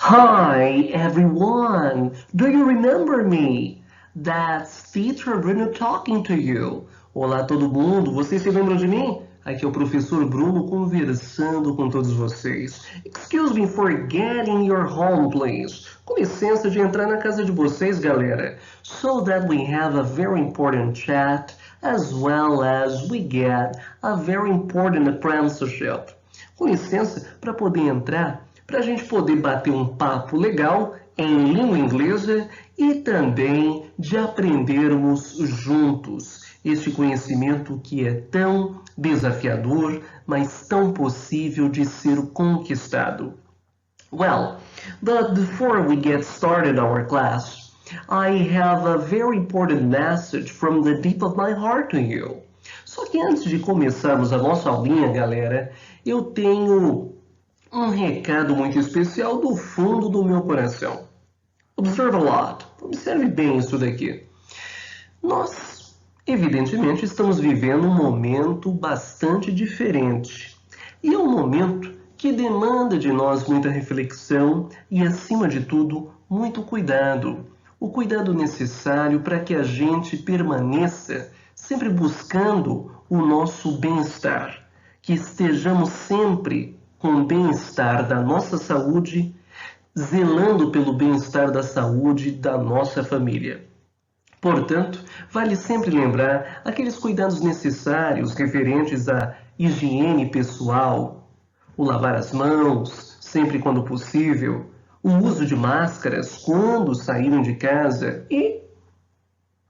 Hi everyone! Do you remember me? That's Teacher Bruno talking to you. Olá todo mundo, vocês se lembram de mim? Aqui é o professor Bruno conversando com todos vocês. Excuse me for getting your home, please. Com licença de entrar na casa de vocês, galera. So that we have a very important chat as well as we get a very important apprenticeship. Com licença para poder entrar, para a gente poder bater um papo legal em língua inglesa e também de aprendermos juntos este conhecimento que é tão desafiador, mas tão possível de ser conquistado. Well, but before we get started our class, I have a very important message from the deep of my heart to you. Só que antes de começarmos a nossa aulinha, galera, eu tenho um recado muito especial do fundo do meu coração. Observe a lot. Observe bem isso daqui. Nós, evidentemente, estamos vivendo um momento bastante diferente. E é um momento que demanda de nós muita reflexão e, acima de tudo, muito cuidado. O cuidado necessário para que a gente permaneça sempre buscando o nosso bem-estar. Que estejamos sempre com o bem-estar da nossa saúde, zelando pelo bem-estar da saúde da nossa família. Portanto, vale sempre lembrar aqueles cuidados necessários referentes à higiene pessoal, o lavar as mãos sempre quando possível, o uso de máscaras quando saírem de casa e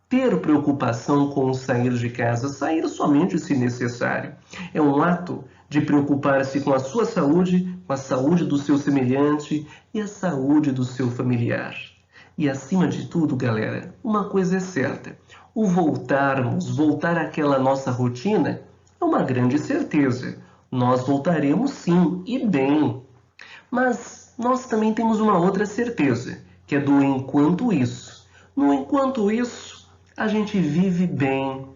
ter preocupação com o sair de casa, sair somente se necessário. É um ato de preocupar-se com a sua saúde, com a saúde do seu semelhante e a saúde do seu familiar. E acima de tudo, galera, uma coisa é certa: o voltar àquela nossa rotina, é uma grande certeza. Nós voltaremos sim, e bem. Mas nós também temos uma outra certeza, que é do enquanto isso. No enquanto isso, a gente vive bem,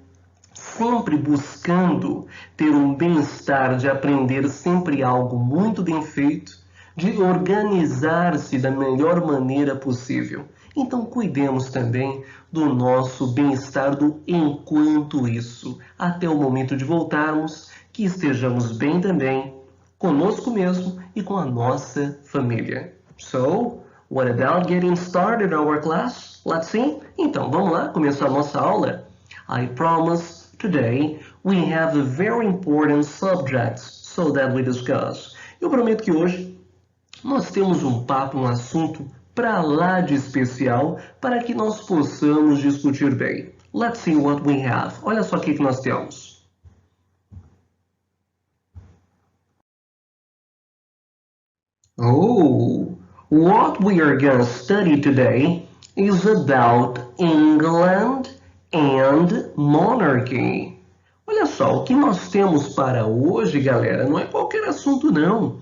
sempre buscando ter um bem-estar, de aprender sempre algo muito bem feito, de organizar-se da melhor maneira possível. Então cuidemos também do nosso bem-estar do enquanto isso, até o momento de voltarmos, que estejamos bem também, conosco mesmo e com a nossa família. So, what about getting started our class? Let's see? Então, vamos lá começar a nossa aula? I promise today we have a very important subject so that we discuss. Eu prometo que hoje nós temos um papo, um assunto para lá de especial para que nós possamos discutir bem. Let's see what we have. Olha só o que nós temos. Oh, what we are going to study today is about England and monarchy. Olha só, o que nós temos para hoje, galera, não é qualquer assunto, não.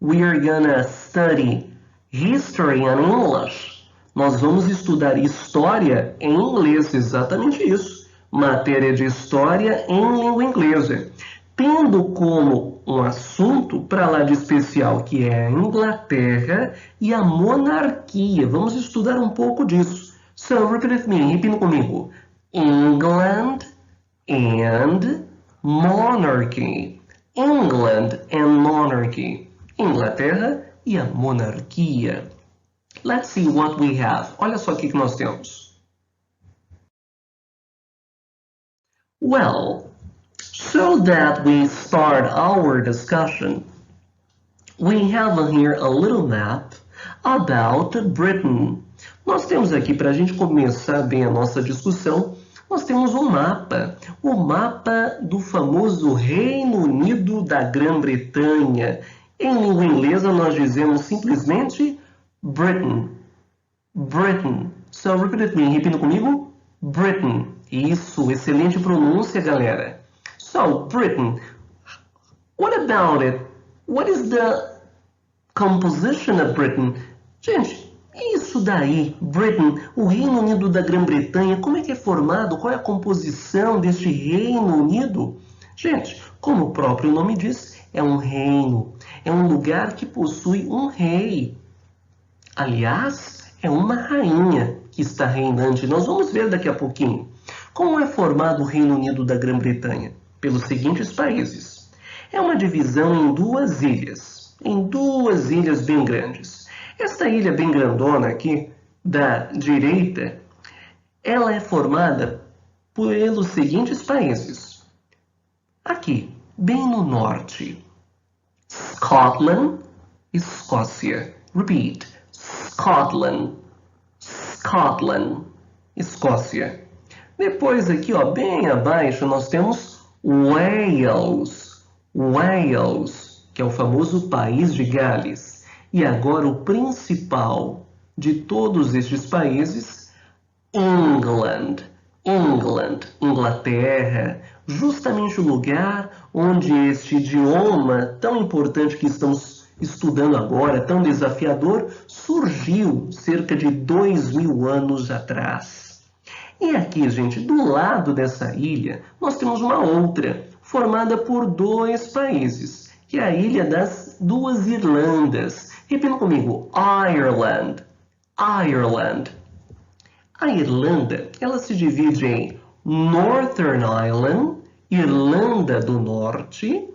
We are gonna study history in English. Nós vamos estudar história em inglês, exatamente isso. Matéria de história em língua inglesa. Tendo como um assunto para lá de especial, que é a Inglaterra e a monarquia. Vamos estudar um pouco disso. So, repeat with me, repita comigo. England and monarchy. England and monarchy. Inglaterra e a monarquia. Let's see what we have. Olha só o que nós temos. Well, so that we start our discussion, we have here a little map about Britain. Nós temos aqui, para a gente começar bem a nossa discussão, nós temos um mapa. O mapa do famoso Reino Unido da Grã-Bretanha. Em língua inglesa, nós dizemos simplesmente Britain. Britain. So, repeat with me. Repita comigo. Britain. Isso, excelente pronúncia, galera. So, Britain. What about it? What is the composition of Britain? Gente, isso daí, Britain, o Reino Unido da Grã-Bretanha, como é que é formado? Qual é a composição deste Reino Unido? Gente, como o próprio nome diz, é um reino. É um lugar que possui um rei. Aliás, é uma rainha que está reinante. Nós vamos ver daqui a pouquinho. Como é formado o Reino Unido da Grã-Bretanha? Pelos seguintes países. É uma divisão em duas ilhas bem grandes. Esta ilha bem grandona aqui, da direita, ela é formada pelos seguintes países. Aqui, bem no norte, Scotland, Escócia. Repeat, Scotland, Escócia. Depois aqui, ó, bem abaixo, nós temos Wales, que é o famoso país de Gales. E agora o principal de todos estes países, Inglaterra, justamente o lugar onde este idioma tão importante que estamos estudando agora, tão desafiador, surgiu cerca de 2000 anos atrás. E aqui, gente, do lado dessa ilha, nós temos uma outra, formada por dois países, que é a ilha das duas Irlandas. Repita comigo, Ireland. A Irlanda, ela se divide em Northern Ireland, Irlanda do Norte,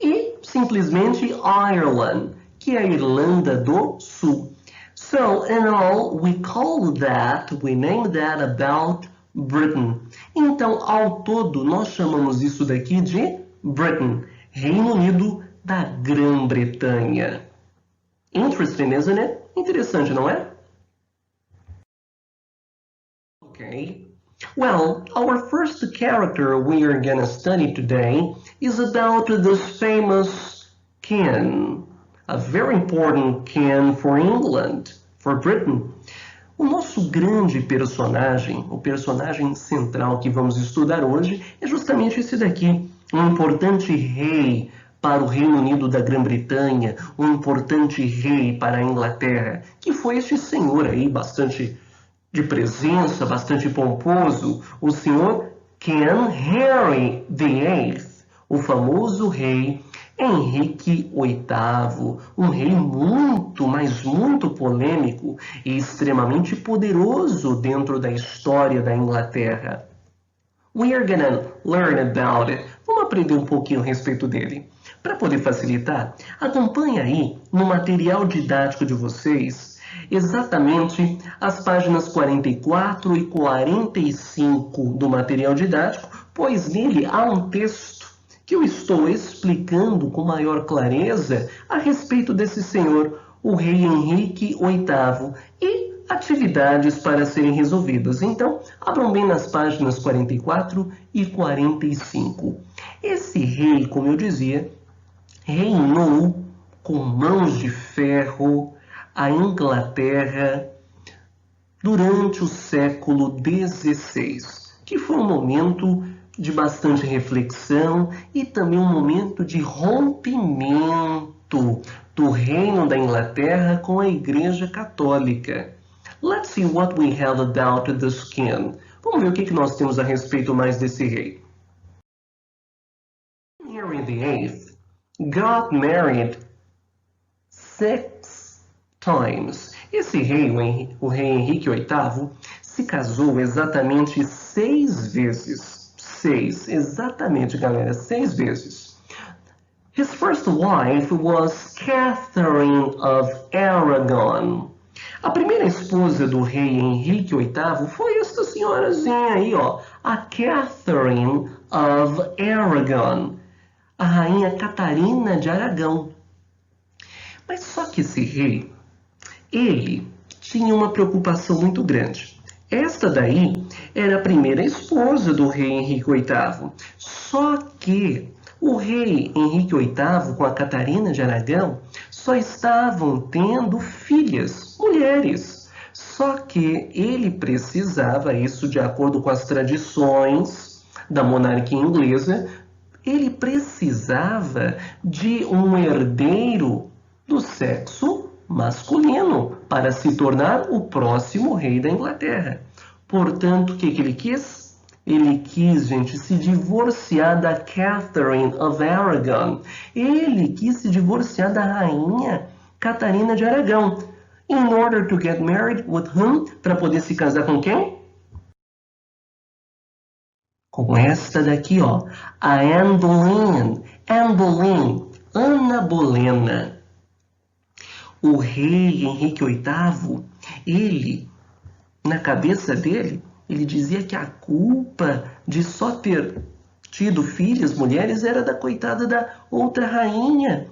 e simplesmente Ireland, que é a Irlanda do Sul. So, in all, we name that about Britain. Então, ao todo, nós chamamos isso daqui de Britain, Reino Unido da Grã-Bretanha. Interesting, isn't it? Interessante, não é? Okay. Well, our first character we are going to study today is about this famous king, a very important king for England, for Britain. O nosso grande personagem, o personagem central que vamos estudar hoje, é justamente esse daqui, um importante rei para o Reino Unido da Grã-Bretanha, um importante rei para a Inglaterra, que foi este senhor aí, bastante de presença, bastante pomposo, o senhor King Henry VIII, o famoso rei Henrique VIII, um rei muito, mas muito polêmico e extremamente poderoso dentro da história da Inglaterra. We are gonna learn about it. Vamos aprender um pouquinho a respeito dele. Para poder facilitar, acompanhe aí no material didático de vocês exatamente as páginas 44 e 45 do material didático, pois nele há um texto que eu estou explicando com maior clareza a respeito desse senhor, o rei Henrique VIII, e atividades para serem resolvidas. Então, abram bem nas páginas 44 e 45. Esse rei, como eu dizia, reinou com mãos de ferro a Inglaterra durante o século XVI, que foi um momento de bastante reflexão e também um momento de rompimento do reino da Inglaterra com a Igreja Católica. Let's see what we have about this king. Vamos ver o que nós temos a respeito mais desse rei. Henry VIII got married 6 times. Esse rei, o rei Henrique VIII, se casou exatamente 6 vezes. 6, exatamente, galera, 6 vezes. His first wife was Catherine of Aragon. A primeira esposa do rei Henrique VIII foi esta senhorazinha aí, ó, a Catherine of Aragon, a rainha Catarina de Aragão. Mas só que esse rei, ele tinha uma preocupação muito grande. Esta daí era a primeira esposa do rei Henrique VIII. Só que o rei Henrique VIII com a Catarina de Aragão só estavam tendo filhas, mulheres. Só que ele precisava, isso de acordo com as tradições da monarquia inglesa, ele precisava de um herdeiro do sexo masculino para se tornar o próximo rei da Inglaterra. Portanto, o que ele quis? Ele quis, gente, se divorciar da Catherine of Aragon. Ele quis se divorciar da rainha Catarina de Aragão. In order to get married with whom? Para poder se casar com quem? Com esta daqui, ó. A Anne Boleyn. Anne Boleyn. Ana Bolena. O rei Henrique VIII, ele, na cabeça dele, ele dizia que a culpa de só ter tido filhas, mulheres, era da coitada da outra rainha.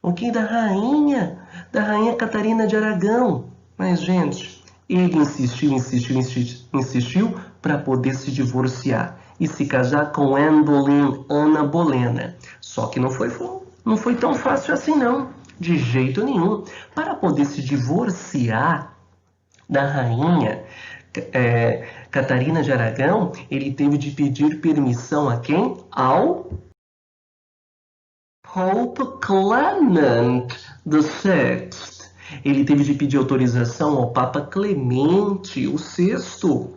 Ok? Da rainha Catarina de Aragão. Mas, gente, ele insistiu para poder se divorciar e se casar com Anne Boleyn, Ana Bolena. Só que não foi tão fácil assim, não. De jeito nenhum. Para poder se divorciar da rainha Catarina de Aragão, ele teve de pedir permissão a quem? Ao Pope Clement VI. Ele teve de pedir autorização ao Papa Clemente VI,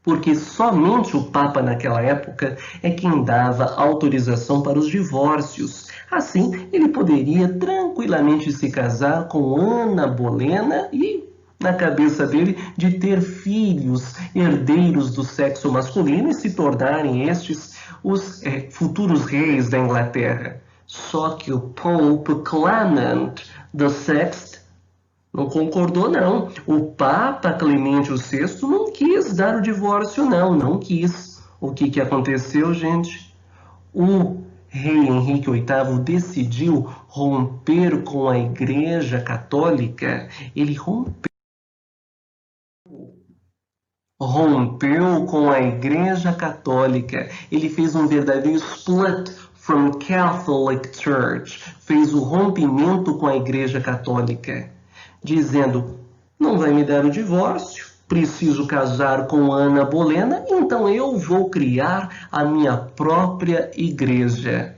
porque somente o Papa naquela época é quem dava autorização para os divórcios. Assim, ele poderia tranquilamente se casar com Ana Bolena e, na cabeça dele, de ter filhos herdeiros do sexo masculino e se tornarem estes os futuros reis da Inglaterra. Só que o Pope Clement VI não concordou, não. O Papa Clemente VI não quis dar o divórcio, não quis. O que aconteceu, gente? O rei Henrique VIII decidiu romper com a Igreja Católica. Ele rompeu com a Igreja Católica. Ele fez um verdadeiro split from Catholic Church. Fez o rompimento com a Igreja Católica, dizendo: não vai me dar o divórcio, preciso casar com Ana Bolena, então eu vou criar a minha própria igreja,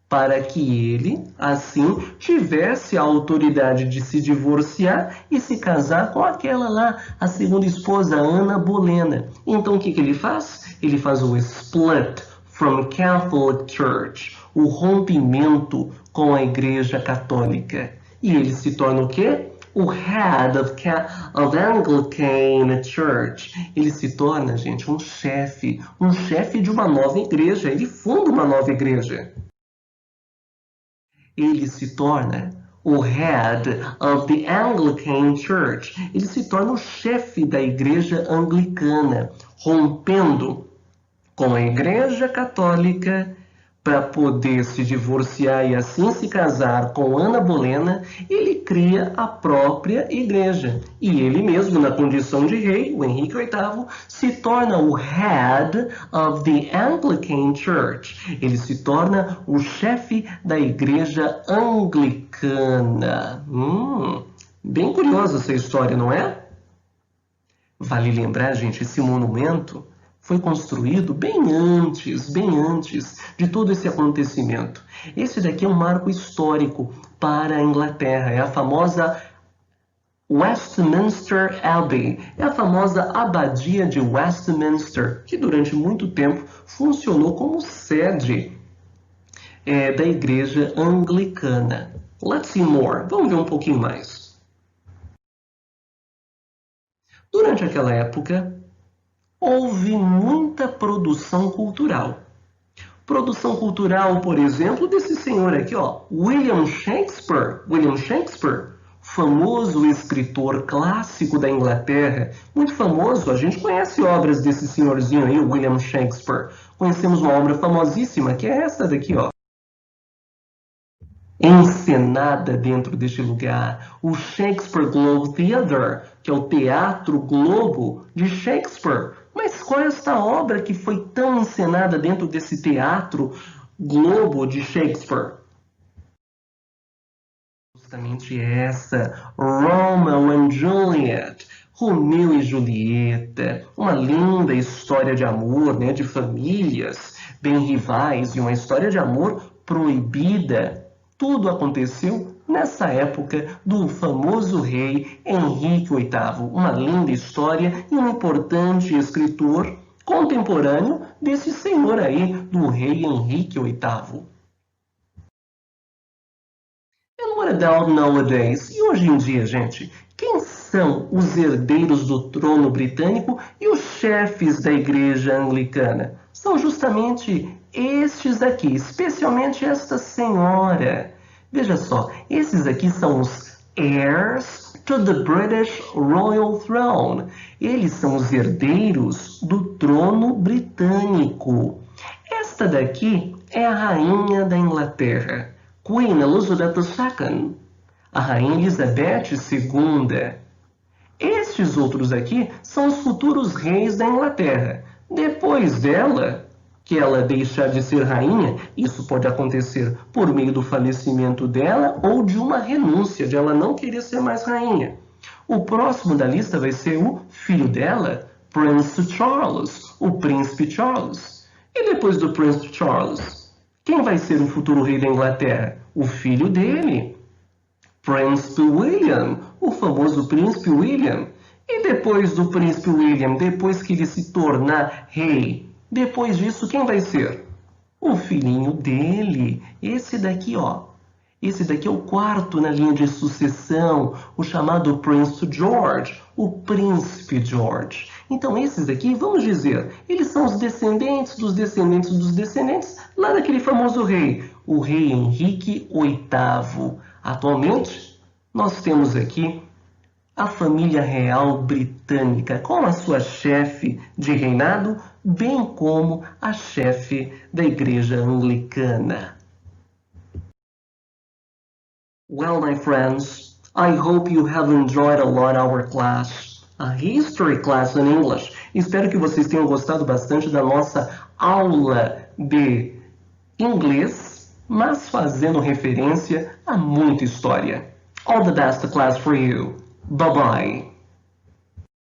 para que ele, assim, tivesse a autoridade de se divorciar e se casar com aquela lá, a segunda esposa, Ana Bolena. Então o que ele faz? Ele faz o split from Catholic Church, o rompimento com a Igreja Católica. E ele se torna o quê? O head of Anglican Church. Ele se torna, gente, um chefe de uma nova igreja. Ele funda uma nova igreja. Ele se torna o head of the Anglican Church. Ele se torna o chefe da igreja anglicana, rompendo com a Igreja Católica para poder se divorciar e assim se casar com Ana Bolena. Ele cria a própria igreja. E ele mesmo, na condição de rei, o Henrique VIII, se torna o head of the Anglican Church. Ele se torna o chefe da igreja anglicana. Bem curiosa essa história, não é? Vale lembrar, gente, esse monumento foi construído bem antes de todo esse acontecimento. Esse daqui é um marco histórico para a Inglaterra. É a famosa Westminster Abbey. É a famosa abadia de Westminster, que durante muito tempo funcionou como sede da igreja anglicana. Let's see more. Vamos ver um pouquinho mais. Durante aquela época, houve muita produção cultural. Produção cultural, por exemplo, desse senhor aqui, ó, William Shakespeare. William Shakespeare, famoso escritor clássico da Inglaterra, muito famoso. A gente conhece obras desse senhorzinho aí, William Shakespeare. Conhecemos uma obra famosíssima, que é essa daqui, ó. Encenada dentro deste lugar, o Shakespeare Globe Theatre, que é o Teatro Globo de Shakespeare. Mas qual é esta obra que foi tão encenada dentro desse Teatro Globo de Shakespeare? Justamente essa, Romeo and Juliet, Romeu e Julieta, uma linda história de amor, né, de famílias bem rivais e uma história de amor proibida. Tudo aconteceu nessa época do famoso rei Henrique VIII. Uma linda história e um importante escritor contemporâneo desse senhor aí, do rei Henrique VIII. Eu não vou What about nowadays? E hoje em dia, gente, quem são os herdeiros do trono britânico e os chefes da igreja anglicana? São justamente estes aqui, especialmente esta senhora. Veja só, esses aqui são os heirs to the British Royal Throne. Eles são os herdeiros do trono britânico. Esta daqui é a rainha da Inglaterra, Queen Elizabeth II, a rainha Elizabeth II. Estes outros aqui são os futuros reis da Inglaterra. Depois dela, que ela deixar de ser rainha, isso pode acontecer por meio do falecimento dela ou de uma renúncia, de ela não querer ser mais rainha. O próximo da lista vai ser o filho dela, Prince Charles, o príncipe Charles. E depois do príncipe Charles, quem vai ser o futuro rei da Inglaterra? O filho dele, Príncipe William, o famoso príncipe William. E depois do príncipe William, depois que ele se tornar rei, depois disso, quem vai ser? O filhinho dele. Esse daqui, ó. Esse daqui é o quarto na linha de sucessão, o chamado Prince George, o príncipe George. Então, esses daqui, vamos dizer, eles são os descendentes dos descendentes dos descendentes lá daquele famoso rei, o rei Henrique VIII. Atualmente, nós temos aqui a família real britânica, com a sua chefe de reinado, bem como a chefe da igreja anglicana. Well, my friends, I hope you have enjoyed a lot our class, a history class in English. Espero que vocês tenham gostado bastante da nossa aula de inglês, mas fazendo referência a muita história. All the best class for you. Bye-bye.